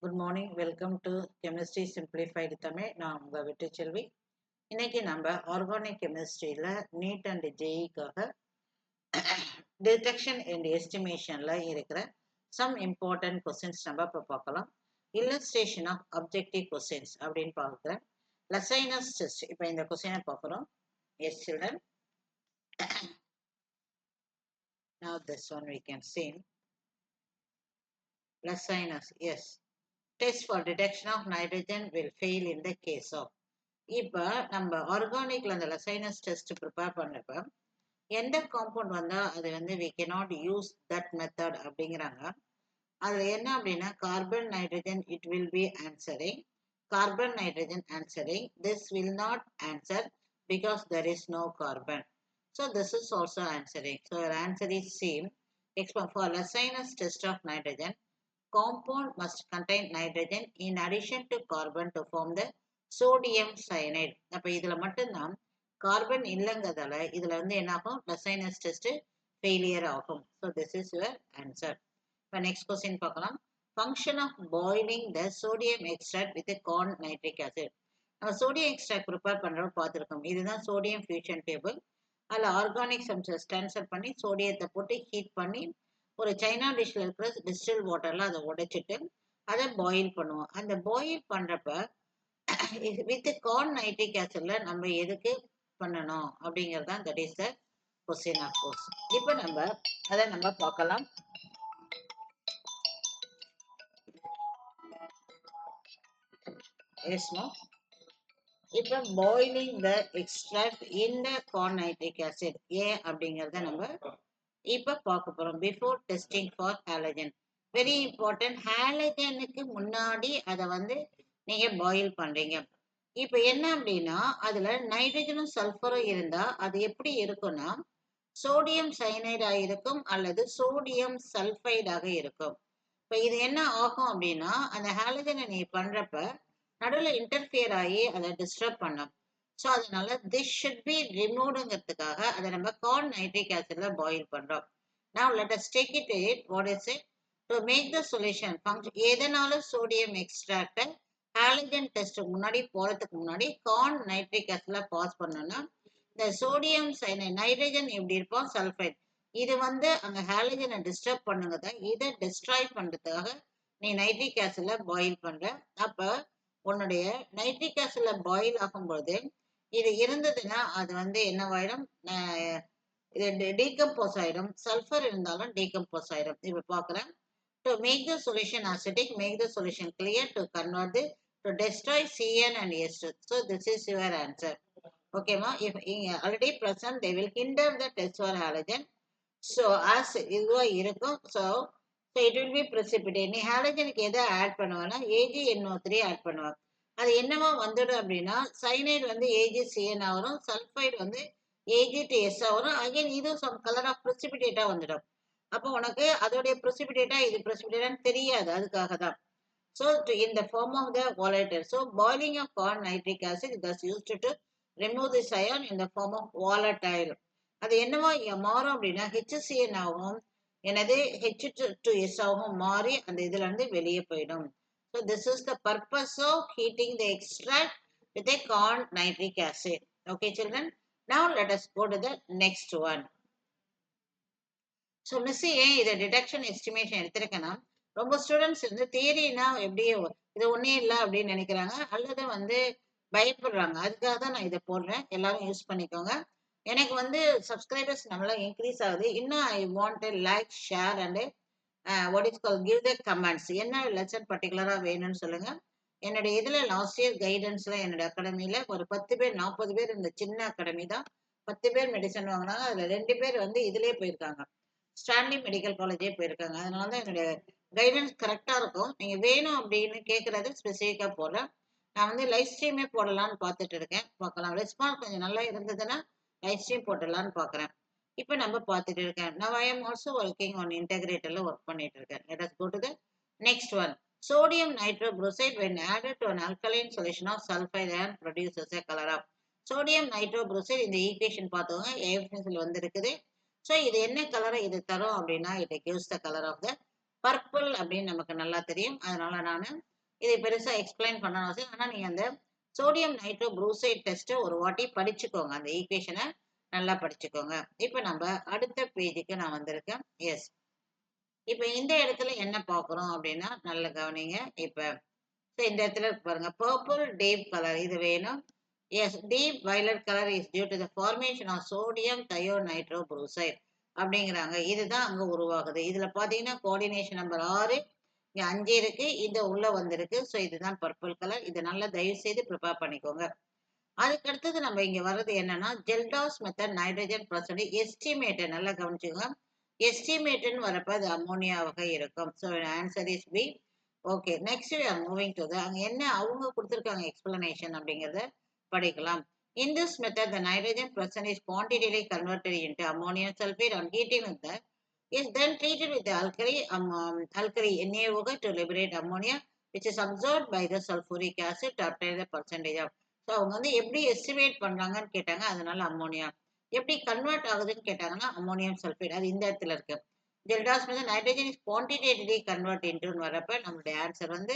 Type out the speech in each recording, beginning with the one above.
Good morning. Welcome to Chemistry Simplified Tamil. நான் உங்க வெற்றிச்செல்வி. இன்னைக்கு நம்ம ஆர்கானிக் கெமிஸ்ட்ரியில நீட் அண்ட் ஜேஇக்காக டிடெக்ஷன் அண்ட் எஸ்டிமேஷன்ல இருக்கிற சம் இம்பார்ட்டன்ட் கொஸ்டின்ஸ் நம்ம இப்போ பார்க்கலாம். இல்லஸ்ட்ரேஷன் ஆஃப் அப்ஜெக்டிவ் கொஸ்டின்ஸ் அப்படின்னு பார்க்குறேன். லசைனஸ் டெஸ்ட் இப்போ இந்த கொஸ்டினை பார்க்குறோம். Yes children. Now this one we can see. Lacynus, yes. Test for detection of nitrogen will fail in the case of. இப்போ நம்ம ஆர்கானிக்ல அந்த லசைனஸ் டெஸ்ட் ப்ரிப்பேர் பண்ணப்ப எந்த காம்பவுண்ட் வந்தா அது வந்து we cannot use that method அப்படிங்கிறாங்க. அதுல என்ன அப்படின்னா carbon nitrogen it will be answering, carbon nitrogen answering, this will not answer because there is no carbon. So this is also answering. So your answer is same. For lacynus test of nitrogen, compound must contain nitrogen in addition to carbon to form the sodium cyanide. அப்ப இதுல மட்டும்தான் carbon இல்லைங்கிறதால இதுல வந்து என்ன ஆகும், Lassaigne's test failure ஆகும். So this is your answer. இப்போ next question பார்க்கலாம். Function of boiling the sodium extract with கார்ன் நைட்ரிக் ஆசிட். நம்ம சோடியம் எக்ஸ்ட்ராக்ட் ப்ரிப்பேர் பண்றோம் பார்த்துருக்கோம். இதுதான் சோடியம் ஃபியூஷன் டேபிள். அதில் ஆர்கானிக் சப்ஸ்டன்ஸ் ட்ரான்ஸ்ஃபர் பண்ணி சோடியத்தை போட்டு ஹீட் பண்ணி ஒரு சைனா டிஷ்ல இருக்கிற டிஸ்டில் வாட்டர்ல அதை உடைச்சிட்டு அதை பாயில் பண்ணுவோம். அந்த பாயில் பண்றப்ப வித் கார்ன் நைட்ரிக் ஆசிட்ல நம்ம எதுக்கு பண்ணணும் அப்படிங்கிறது தான் that is the question of course. இப்போ நம்ம அதை நம்ம பார்க்கலாம். இப்போ boiling the extract in the கார்ன் நைட்ரிக் ஆசிட் ஏன் அப்படிங்கிறத நம்ம இப்ப பார்க்க போறோம். Before testing for halogen, very important. ஹாலஜனுக்கு முன்னாடி அதை வந்து நீங்க பாயில் பண்றீங்க. இப்ப என்ன அப்படின்னா அதுல நைட்ரஜனும் சல்ஃபரும் இருந்தா அது எப்படி இருக்கும்னா சோடியம் சயனைடா இருக்கும் அல்லது சோடியம் சல்ஃபைடாக இருக்கும். இப்ப இது என்ன ஆகும் அப்படின்னா அந்த ஹாலஜனை நீ பண்றப்ப நடுவில் இன்டர்ஃபியர் ஆகி அதை டிஸ்டர்ப் பண்ணும். ஸோ அதனால திஸ் ஷுட் பி ரிமூவ்டுங்கிறதுக்காக அதை நம்ம கார்ன் நைட்ரிக் ஆசிட்ல பாயில் பண்றோம். Now let us take it to it. What is it? To make the solution function, எதனால சோடியம் எக்ஸ்ட்ராக்ட ஹாலஜன் டெஸ்ட் முன்னாடி போறதுக்கு முன்னாடி கார்ன் நைட்ரிக் ஆசிட்ல பாஸ் பண்ணோம்னா இந்த சோடியம் நைட்ரஜன் எப்படி இருப்போம், சல்ஃபைட், இது வந்து அங்க ஹாலஜனை டிஸ்டர்ப் பண்ணுங்க தான். இதை டிஸ்ட்ராய் பண்றதுக்காக நீ நைட்ரிக் ஆசிட்ல பாயில் பண்ற. அப்ப உன்னுடைய நைட்ரிக் ஆசிட்ல பாயில் ஆகும்போது இது இருந்ததுன்னா அது வந்து என்னவாயிடும், இது டீகம்போஸ் ஆயிடும். சல்ஃபர் இருந்தாலும் டீகம்போஸ் ஆயிடும். இப்ப பாக்குறேன். To make the solution acidic, make the solution clear, to convert the, to destroy CN and S2. So this is your answer. ஓகேமா. if already present they will hinder the test for halogen. So as இதுவா இருக்கும். So it will be precipitate. நீ ஹாலஜனுக்கு எதை add பண்ணுவானா AgNO3 add பண்ணுவா. அது என்னவா வந்துடும் அப்படின்னா சைனைடு வந்து AgCN வரும், சல்ஃபைடு வந்து AgTS வரும். அகைன் இது சம் கலர் ஆஃப் பிரிசிபிடேட்டா வந்துடும். அப்போ உனக்கு அதோடைய பிரிசிபிடேட்டா இது பிரிசிபிடேட்டான்னு தெரியாது, அதுக்காக தான். So in the form of the volatile. So boiling of corn nitric acid is thus used to remove this ion in the form of volatile. அது என்னவா மாறும் அப்படின்னா HCN ஆகும், எனது H2S ஆகும் மாறி அந்த இதுல இருந்து வெளியே போயிடும். So this is the purpose of heating the extract with a corn nitric acid. Okay children. Now let us go to the next one. So miss ஏன் இதை டிடெக்ஷன் எஸ்டிமேஷன் எடுத்திருக்கேன்னா ரொம்ப ஸ்டூடெண்ட்ஸ் வந்து தியரினா எப்படி இது ஒன்னே இல்லை அப்படின்னு நினைக்கிறாங்க அல்லது வந்து பயப்படுறாங்க. அதுக்காக தான் நான் இதை போடுறேன். எல்லாரும் யூஸ் பண்ணிக்கோங்க. எனக்கு வந்து சப்ஸ்கிரைபர்ஸ் நம்மளா இன்க்ரீஸ் ஆகுது. இன்னும் I want like share and what is call give the comments. என்ன லெசன் பர்டிகுலரா வேணும்னு சொல்லுங்க. என்னுடைய இதுல லாஸ்ட் இயர் கைடன்ஸ்ல என்னுடைய அகாடமியில ஒரு 10 பேர் 40 பேர் இந்த சின்ன அகாடமி தான் 10 பேர் மெடிசன் வாங்கினாங்க. அதுல 2 பேர் வந்து இதுலயே போயிருக்காங்க, ஸ்டான்லி மெடிக்கல் காலேஜே போயிருக்காங்க. அதனால தான் என்னுடைய கைடன்ஸ் கரெக்டா இருக்கும். நீங்க வேணும் அப்படின்னு கேட்கறது ஸ்பெசிஃபிக்கா போடுறேன். நான் வந்து லைவ் ஸ்ட்ரீமே போடலான்னு பார்த்துட்டு இருக்கேன். பார்க்கலாம், ரெஸ்பான்ஸ் கொஞ்சம் நல்லா இருந்ததுன்னா லைவ் ஸ்ட்ரீம் போட்டலான்னு பார்க்குறேன். இப்போ நம்ம பார்த்துட்டு இருக்கேன். Now I am also working on integratorல ஒர்க் பண்ணிட்டு இருக்கேன். Let us go to the next one. Sodium nitrobrusite when added to an alkaline solution of sulfide ion produces a color of. Sodium nitrobrusite இந்த equation பார்த்தவங்க ஏஎஃப்எஸ்ல வந்து இருக்குது. So இது என்ன கலரை இது தரும் அப்படின்னா it gives the colour of the purple அப்படின்னு நமக்கு நல்லா தெரியும். அதனால நான் இதை பெருசா எக்ஸ்பிளைன் பண்ணணும் அவசியம். ஆனா நீங்க அந்த சோடியம் நைட்ரோ புரூசைட் டெஸ்ட் ஒரு வாட்டி படிச்சுக்கோங்க. அந்த ஈக்குவேஷனை நல்லா படிச்சுக்கோங்க. இப்ப நம்ம அடுத்த பேஜுக்கு நான் வந்திருக்கேன். எஸ். இப்ப இந்த இடத்துல என்ன பார்க்குறோம் அப்படின்னா, நல்ல கவனிங்க. இப்ப இந்த இடத்துல பாருங்க, பர்பிள் டீப் கலர் இது வேணும். Yes, deep violet colour is due to the formation of sodium thionitroprusside அப்படிங்கிறாங்க. இதுதான் அங்க உருவாகுது. இதுல பாத்தீங்கன்னா கோஆர்டினேஷன் நம்பர் 6, இங்க 5 இருக்கு, இது உள்ள வந்திருக்கு. ஸோ இதுதான் பர்பிள் கலர். இதை நல்லா தயவு செய்து ப்ரிப்பேர் பண்ணிக்கோங்க. அதுக்கு அடுத்தது நம்ம இங்க வர்றது என்னன்னா, Kjeldahl's method nitrogen percentage estimated. நல்லா கவனிச்சுக்கோங்க. எஸ்டிமேட்னு வரப்ப அது அம்மோனியாவாக இருக்கும். So answer is B. Okay, next we are moving to the அங்க என்ன அவங்க கொடுத்திருக்காங்க எக்ஸ்பிளனேஷன் அப்படிங்கறத படிக்கலாம். In this method, the nitrogen present is quantitatively converted into ammonium sulfate on heating with the is then treated with the alkali NaOH to liberate ammonia, which is absorbed by the sulfuric acid to obtain the percentage of. So அவங்க வந்து எப்படி estimate பண்றாங்கன்னு கேட்டாங்க. அதனால ammonia எப்படி convert ஆகுதுன்னு கேட்டாங்கன்னா ammonium sulphate. அது இந்த இடத்துல இருக்கு. ஜெல்டாஸ் வந்து நைட்ரஜன் இஸ் குவான்டிடேட்டிவ்லி கன்வெர்ட் இன்டுன்னு வரப்ப நம்மளுடைய ஆன்சர் வந்து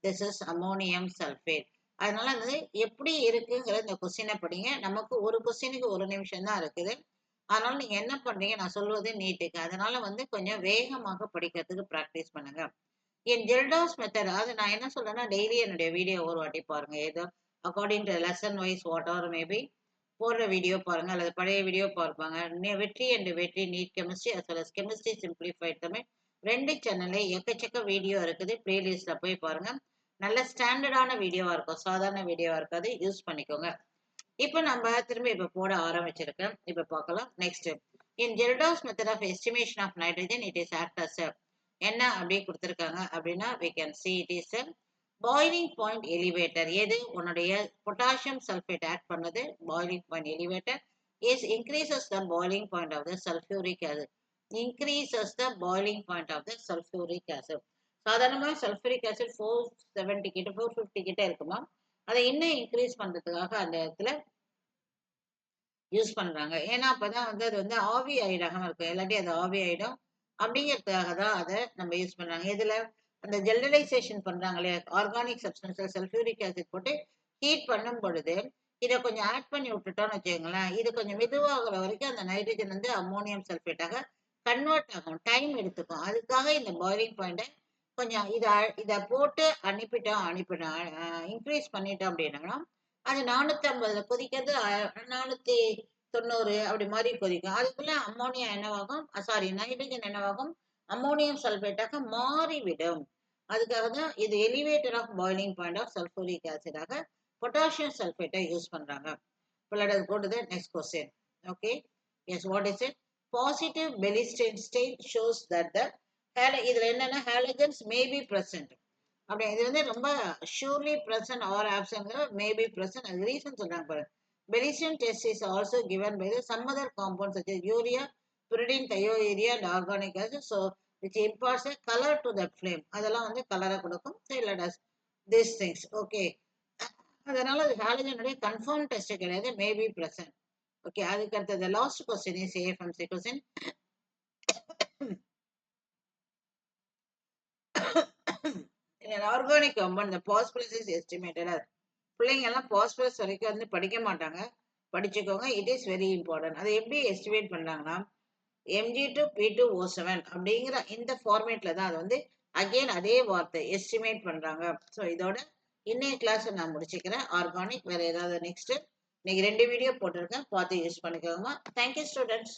திஸ் இஸ் அம்மோனியம் சல்ஃபேட். அதனால வந்து எப்படி இருக்குங்கிற இந்த கொஸ்டினை படிங்க. நமக்கு ஒரு கொஸ்டினுக்கு 1 நிமிஷம் தான் இருக்குது. அதனால நீங்க என்ன பண்றீங்க, நான் சொல்வது நீட்டுக்கு. அதனால வந்து கொஞ்சம் வேகமாக படிக்கிறதுக்கு பிராக்டிஸ் பண்ணுங்க. என் ஜெல்டாஸ் மெத்தட், அது நான் என்ன சொல்றேன்னா டெய்லி என்னுடைய வீடியோ ஒரு வாட்டி பாருங்க. ஏதோ according to lesson wise whatever maybe போடுற வீடியோ பாருங்க, அல்லது பழைய வீடியோ பார்ப்பாங்க. Vetri and Vetri NEET chemistry as well as chemistry simplified Tamil 2 சேனல்ல எக்கச்சக்க வீடியோ இருக்குது. பிளேலிஸ்ட்ல போய் பாருங்க. நல்ல ஸ்டாண்டர்டான வீடியோவா இருக்கும், சாதாரண வீடியோவா இருக்காது. யூஸ் பண்ணிக்கோங்க. இப்போ நம்ம திரும்ப இப்ப போட ஆரம்பிச்சிருக்கேன். இப்ப பார்க்கலாம். Next, in Kjeldahl's method of estimation of nitrogen it is act as என்ன அப்படியே கொடுத்துருக்காங்க அப்படின்னா we can see it is a boiling point elevator. எது உன்னுடைய பொட்டாசியம் சல்ஃபேட் ஆட் பண்ணது boiling point elevator is increases the boiling point of the sulfuric acid. increases the boiling point of the sulfuric acid. சாதாரணமாக sulphuric acid 470 கிட்ட 450 கிட்ட இருக்குமா, அதை இன்னும் increase பண்றதுக்காக அந்த இடத்துல யூஸ் பண்றாங்க. ஏன்னா அப்பதான் வந்து அது வந்து ஆவி ஆயிடாம இருக்கும். இல்லாட்டி அது ஆவி ஆயிடும். அப்படிங்கிறதுக்காக தான் அதை நம்ம யூஸ் பண்றாங்க. இதுல அந்த ஜெனரலைசேஷன் பண்றாங்களே, ஆர்கானிக் சப்ஸ்டன்ஸ் சல்ஃபியூரிக் ஆசிட் போட்டு ஹீட் பண்ணும் பொழுது இதை கொஞ்சம் ஆட் பண்ணி விட்டுட்டோம்னு வச்சுக்கோங்களேன், இது கொஞ்சம் மெதுவாகிற வரைக்கும் அந்த நைட்ரஜன் வந்து அம்மோனியம் சல்ஃபேட்டாக கன்வெர்ட் ஆகும். டைம் எடுத்துக்கும். அதுக்காக இந்த பாயிலிங் பாயிண்ட்டை கொஞ்சம் இதை போட்டு அனுப்பிட்டோம் இன்க்ரீஸ் பண்ணிட்டோம் அப்படின்னா அது 450 கொதிக்கிறது 490 அப்படி மாதிரி கொதிக்கும். அதுக்குள்ள அம்மோனியா என்னவாகும், சாரி நைட்ரஜன் என்னவாகும், அம்மோனியம் சல்பேட்டாக மாறிவிடும். அதுக்காக தான் இது elevator of boiling point of sulphuric ஆசிடாக பொட்டாசியம் சல்பேட்டை யூஸ் பண்றாங்க. Let us go to the next question. Okay, yes, what is it? Positive Belliston stain shows that the இதுல என்னன்னா halogens may be present. அப்படி இது வந்து ரொம்ப surely present or absent may be present. அது reason சொல்றாங்க பாருங்க. Belliston test is also given by the some other compounds such as urea, pyridine, thiourea and organic acid, so which imparts a color to the flame. அதெல்லாம் வந்து கலரை கொடுக்கும். So let us these things. Okay, அதனால அது ஹாலஜனுடைய confirm test கிடையாது, maybe present. Okay, அதுக்கு அடுத்தது last question is AFMC question. Organic compound the phosphorus is estimated as, பிள்ளைங்க எல்லாம் பாஸ்பரஸ் வரைக்கும் வந்து படிக்க மாட்டாங்க, படிச்சுக்கோங்க. It is very important. அதை எப்படி எஸ்டிமேட் பண்ணாங்கன்னா Mg2P2O7 அப்படிங்கிற இந்த ஃபார்மேட்ல தான் அது வந்து அகெயின் அதே வார்த்தை எஸ்டிமேட் பண்றாங்க. ஸோ இதோட இன்னைய கிளாஸ் நான் முடிச்சுக்கிறேன். ஆர்கானிக் வேற ஏதாவது நெக்ஸ்ட் இன்னைக்கு 2 வீடியோ போட்டிருக்கேன், பார்த்து யூஸ் பண்ணிக்கோங்க. Thank you students.